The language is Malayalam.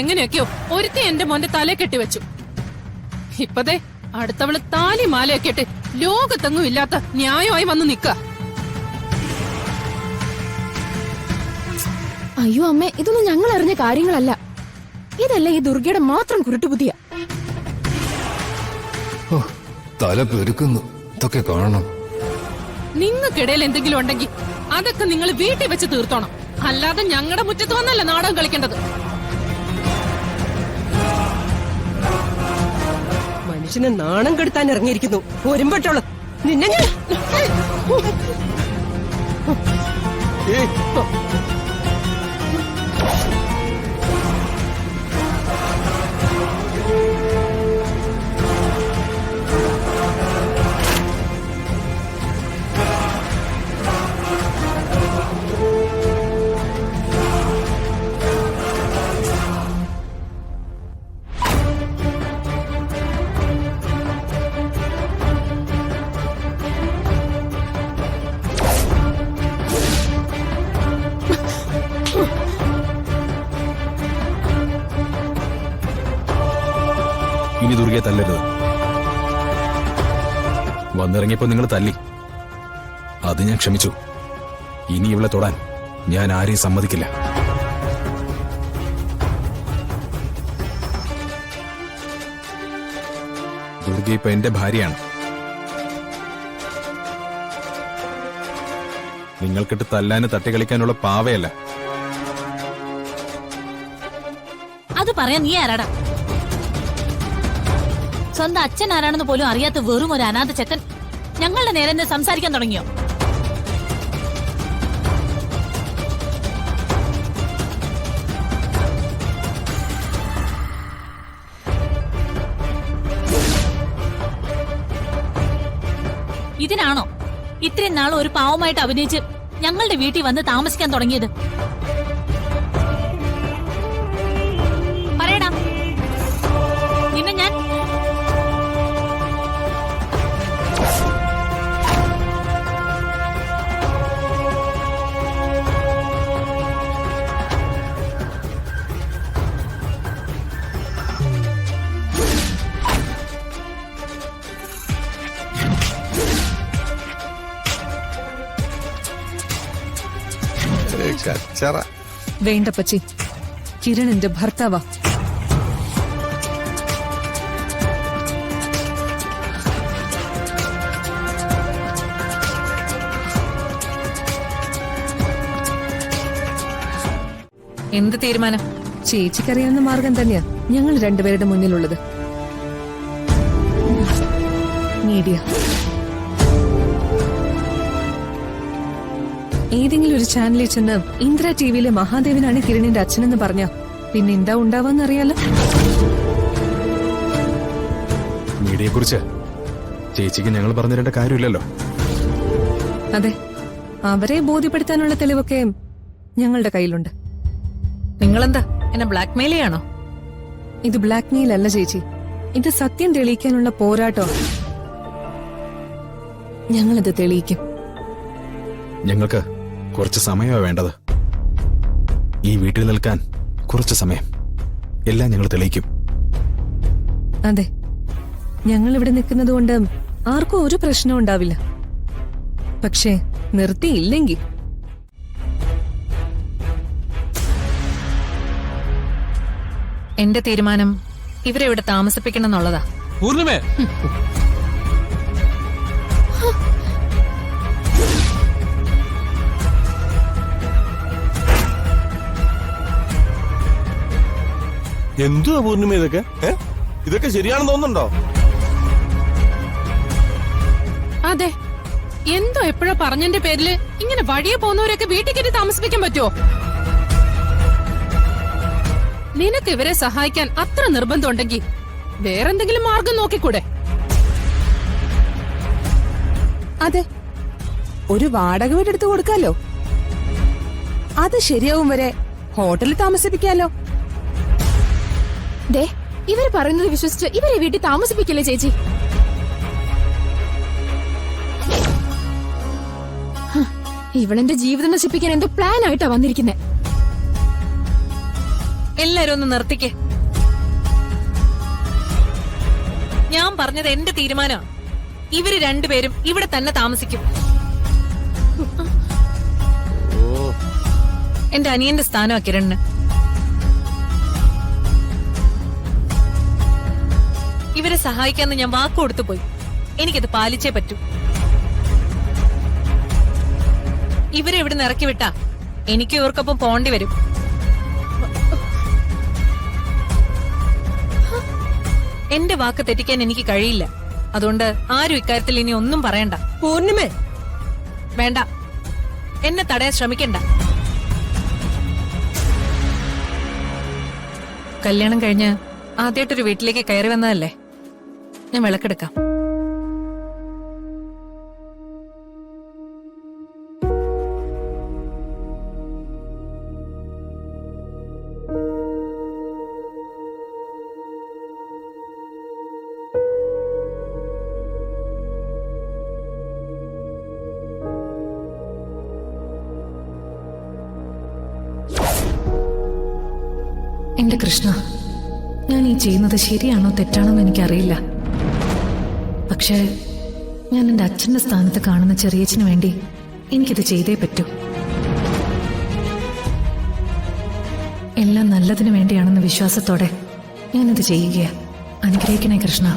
എങ്ങനെയൊക്കെയോ ഒരുത്തി എന്റെ മോന്റെ തലേ കെട്ടിവെച്ചു. ഇപ്പതേ അടുത്തവള് താലി മാലയൊക്കെ ഇട്ട് ലോകത്തെങ്ങും ഇല്ലാത്ത ന്യായമായി വന്ന് നിക്ക. അയ്യോ അമ്മേ, ഇതൊന്നും ഞങ്ങൾ അറിഞ്ഞ കാര്യങ്ങളല്ല. ഇതല്ല ഈ ദുർഗയുടെ മാത്രം കുരുട്ടുബുദ്ധിയ. തല പെരുക്കുന്നു. ഇതൊക്കെ കാണണം. നിങ്ങൾക്കിടയിൽ എന്തെങ്കിലും ഉണ്ടെങ്കിൽ അതൊക്കെ നിങ്ങൾ വീട്ടിൽ വെച്ച് തീർത്തോണം. അല്ലാതെ ഞങ്ങളുടെ മുറ്റത്ത് വന്നല്ല നാടകം കളിക്കേണ്ടത്. മനുഷ്യനെ നാണം കെടുത്താൻ ഇറങ്ങിയിരിക്കുന്നു ഒരുമ്പട്ടോളം. നിന്നെ ഞാൻ ഇനി ദുർഗയെ തല്ലരുത്. വന്നിറങ്ങിയപ്പോ നിങ്ങൾ തല്ലി, അത് ഞാൻ ക്ഷമിച്ചു. ഇനി ഇവളെ തൊടാൻ ഞാൻ ആരെയും സമ്മതിക്കില്ല. ദുർഗ ഇപ്പൊ എന്റെ ഭാര്യയാണ്. നിങ്ങൾക്കിട്ട് തല്ലാന് തട്ടിക്കളിക്കാനുള്ള പാവയല്ല. അത് പറയാൻ നീ ആരാടാ? സ്വന്തം അച്ഛൻ ആരാണെന്ന് പോലും അറിയാത്ത വെറും ഒരു അനാഥ ചെക്കൻ ഞങ്ങളുടെ നേരെ സംസാരിക്കാൻ തുടങ്ങിയോ? ഇതിനാണോ ഇത്രയും നാൾ ഒരു പാവമായിട്ട് അഭിനയിച്ച് ഞങ്ങളുടെ വീട്ടിൽ വന്ന് താമസിക്കാൻ തുടങ്ങിയത്? പറയടാ, നിന്നെ ഞാൻ വേണ്ട പച്ചി, കിരൺ എന്റെ ഭർത്താവാ. എന്ത് തീരുമാനം? ചേച്ചിക്കറിയാവുന്ന മാർഗം തന്നെയാ ഞങ്ങൾ രണ്ടുപേരുടെ മുന്നിലുള്ളത്. മീഡിയ. ഏതെങ്കിലും ഒരു ചാനലിൽ ചെന്ന് ഇന്ദ്ര ടിവിയിലെ മഹാദേവനാണ് കിരണിന്റെ അച്ഛനെന്ന് പറഞ്ഞ പിന്നെ എന്താ ഉണ്ടാവാന്ന് അറിയാലോ. മീഡിയയെ കുറിച്ച് ചേച്ചിക്ക് ഞങ്ങൾ പറഞ്ഞു തരേണ്ട കാര്യമില്ലല്ലോ. അതെ, അവരെ ബോധ്യപ്പെടുത്താനുള്ള തെളിവൊക്കെ ഞങ്ങളുടെ കയ്യിലുണ്ട്. നിങ്ങളെന്താ എന്നെ ബ്ലാക്ക് മെയിൽ ചെയ്യാണോ? ഇത് ബ്ലാക്ക് മെയിൽ അല്ല ചേച്ചി, ഇത് സത്യം തെളിയിക്കാനുള്ള പോരാട്ടം. ഞങ്ങളിത് തെളിയിക്കും. ഞങ്ങൾക്ക് കുറച്ച് സമയമാണ് വേണ്ടത്. ഈ വീട്ടിൽ നിൽക്കാൻ കുറച്ച് സമയം. എല്ലാം ഞങ്ങൾ തെളിയിക്കും. അതെ, ഞങ്ങൾ ഇവിടെ നിൽക്കുന്നത് കൊണ്ട് ആർക്കും ഒരു പ്രശ്നവും ഉണ്ടാവില്ല. പക്ഷേ നിർത്തിയില്ലെങ്കിൽ എന്റെ തീരുമാനം ഇവരെ ഇവിടെ താമസിപ്പിക്കണം എന്നുള്ളതാ. പൂർണിമേ, എന്തുവാ പൂർണിമ ഇതൊക്കെ? ഇതൊക്കെ ശരിയാണെന്ന് തോന്നുന്നുണ്ടോ? അതെ, എന്തോ എപ്പോഴാ പറഞ്ഞതിന്റെ പേരില് ഇങ്ങനെ വഴിയെ പോകുന്നവരൊക്കെ വീട്ടിൽ കയറ്റി താമസിപ്പിക്കാൻ പറ്റുമോ? നിനക്ക് ഇവരെ സഹായിക്കാൻ അത്ര നിർബന്ധം ഉണ്ടെങ്കിൽ വേറെന്തെങ്കിലും മാർഗം നോക്കിക്കൂടെ? അതെ, ഒരു വാടക വീടെടുത്ത് കൊടുക്കാലോ. അത് ശരിയാവും വരെ ഹോട്ടലിൽ താമസിപ്പിക്കാലോ. ദേ, ഇവര് പറയുന്നത് വിശ്വസിച്ച് ഇവരെ വീട്ടിൽ താമസിപ്പിക്കില്ലേ ചേച്ചി? ഇവളെന്റെ ജീവിതം നശിപ്പിക്കാൻ എന്തോ പ്ലാൻ ആയിട്ടാ വന്നിരിക്കുന്നെ. എല്ലാരും ഒന്ന് നിർത്തിക്കേ. ഞാൻ പറഞ്ഞത് എന്റെ തീരുമാനം. ഇവര് രണ്ടുപേരും ഇവിടെ തന്നെ താമസിക്കും. എന്റെ അനിയന്റെ സ്ഥാനമാ കിരണിന്. ഇവരെ സഹായിക്കാന്ന് ഞാൻ വാക്ക് കൊടുത്തു പോയി. എനിക്കത് പാലിച്ചേ പറ്റൂ. ഇവരെ ഇവിടെ ഇറക്കി വിട്ടാ എനിക്ക് ഇവർക്കൊപ്പം പോണ്ടി വരും. എന്റെ വാക്ക് തെറ്റിക്കാൻ എനിക്ക് കഴിയില്ല. അതുകൊണ്ട് ആരും ഇക്കാര്യത്തിൽ ഇനി ഒന്നും പറയണ്ട. പൂർണിമേ, വേണ്ട, എന്നെ തടയാൻ ശ്രമിക്കണ്ട. കല്യാണം കഴിഞ്ഞ് ആദ്യമായിട്ടൊരു വീട്ടിലേക്ക് കയറി വന്നതല്ലേ. ഞാൻ വിളക്കെടുക്കാം. എന്റെ കൃഷ്ണ, ഞാൻ ഈ ചെയ്യുന്നത് ശരിയാണോ തെറ്റാണോ എന്ന് എനിക്കറിയില്ല. പക്ഷേ ഞാൻ എന്റെ അച്ഛന്റെ സ്ഥാനത്ത് കാണുന്ന ചെറിയച്ഛന് വേണ്ടി എനിക്കിത് ചെയ്തേ പറ്റൂ. എല്ലാം നല്ലതിനു വേണ്ടിയാണെന്ന വിശ്വാസത്തോടെ ഞാനിത് ചെയ്യുകയാ. അനുഗ്രഹിക്കണേ കൃഷ്ണ.